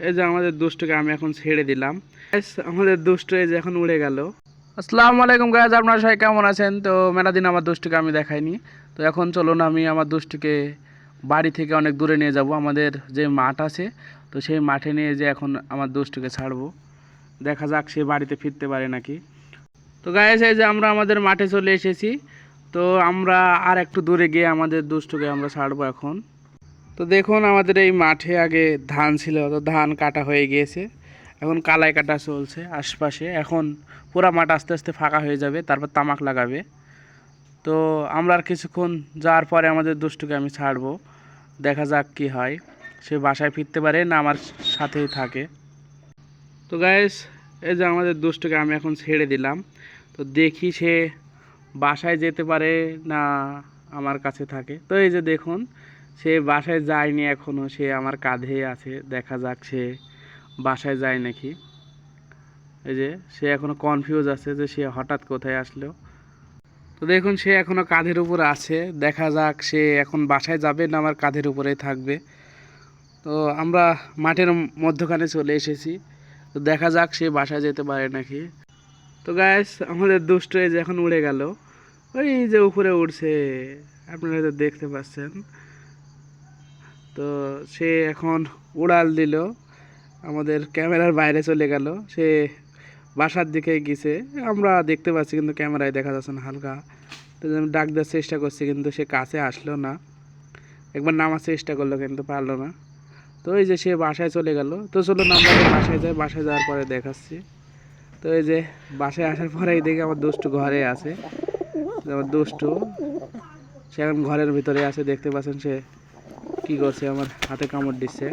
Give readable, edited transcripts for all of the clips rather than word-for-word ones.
এই যে আমাদের দুষ্টুকে আমি এখন ছেড়ে দিলাম। আমাদের দুষ্টু এই যে এখন উড়ে গেল। আসসালামু আলাইকুম গাইজ, আপনারা সবাই কেমন আছেন? তো মেলা দিন আমার দুষ্টুকে আমি দেখাইনি, তো এখন চলুন আমি আমার দুষ্টুকে বাড়ি থেকে অনেক দূরে নিয়ে যাব। আমাদের যে মাঠ আছে, তো সেই মাঠে নিয়ে যে এখন আমার দুষ্টুকে ছাড়বো, দেখা যাক সে বাড়িতে ফিরতে পারে নাকি। তো গাইজ এই যে আমরা আমাদের মাঠে চলে এসেছি। তো আমরা আর একটু দূরে গিয়ে আমাদের দুষ্টুকে আমরা ছাড়বো এখন। তো দেখুন আমাদের এই মাঠে আগে ধান ছিল, তো ধান কাটা হয়ে গিয়েছে, এখন কালাই কাটা চলছে আশপাশে। এখন পুরা মাঠ আস্তে আস্তে ফাঁকা হয়ে যাবে, তারপর তামাক লাগাবে। তো আমরা আর কিছুক্ষণ যাওয়ার পরে আমাদের দুষ্টুকে আমি ছাড়বো, দেখা যাক কি হয়, সে বাসায় ফিরতে পারে না আমার সাথেই থাকে। তো গাইস এই যে আমাদের দুষ্টুকে আমি এখন ছেড়ে দিলাম, তো দেখি সে বাসায় যেতে পারে না আমার কাছে থাকে। তো এই যে দেখুন সে বাসায় যায়নি এখনও, সে আমার কাঁধে আছে, দেখা যাক সে বাসায় যায় নাকি। এই যে সে এখনও কনফিউজ আছে যে সে হঠাৎ কোথায় আসলো। তো দেখুন সে এখনও কাঁধের উপর আছে, দেখা যাক সে এখন বাসায় যাবে না আমার কাঁধের উপরেই থাকবে। তো আমরা মাঠের মধ্যখানে চলে এসেছি, তো দেখা যাক সে বাসায় যেতে পারে নাকি। তো গাইস আমাদের দুষ্ট এই যে এখন উড়ে গেল, ওই যে উপরে উড়ছে, আপনারা তো দেখতে পাচ্ছেন। তো সে এখন উড়াল দিল, আমাদের ক্যামেরার বাইরে চলে গেল, সে বাসার দিকে গেছে, আমরা দেখতে পাচ্ছি কিন্তু ক্যামেরায় দেখা যাচ্ছে না হালকা। তো আমি ডাক দেওয়ার চেষ্টা করছি কিন্তু সে কাছে আসলো না, একবার নামার চেষ্টা করলো কিন্তু পারলো না। তো এই যে সে বাসায় চলে গেল। তো চলুন আমরা বাসায় যাই, বাসায় যাওয়ার পরে দেখাচ্ছি। তো এই যে বাসায় আসার পরেই দেখি আমার দুষ্টু ঘরে আছে, আমার দুষ্টু সে এখন ঘরের ভিতরে আছে, দেখতে পাচ্ছেন সে কি করছে, আমার হাতে কামড় দিচ্ছে,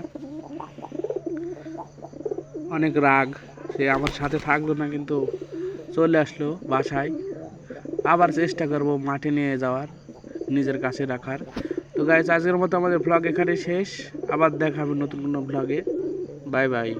অনেক রাগ। সে আমার সাথে থাকলো না কিন্তু চলে আসলো বাসায়। আবার চেষ্টা করব মাঠে নিয়ে যাওয়ার, নিজের কাছে রাখার। তো গাইস আজকের মতো আমাদের ব্লগ এখানে শেষ, আবার দেখা হবে নতুন কোনো ব্লগে। Bye bye.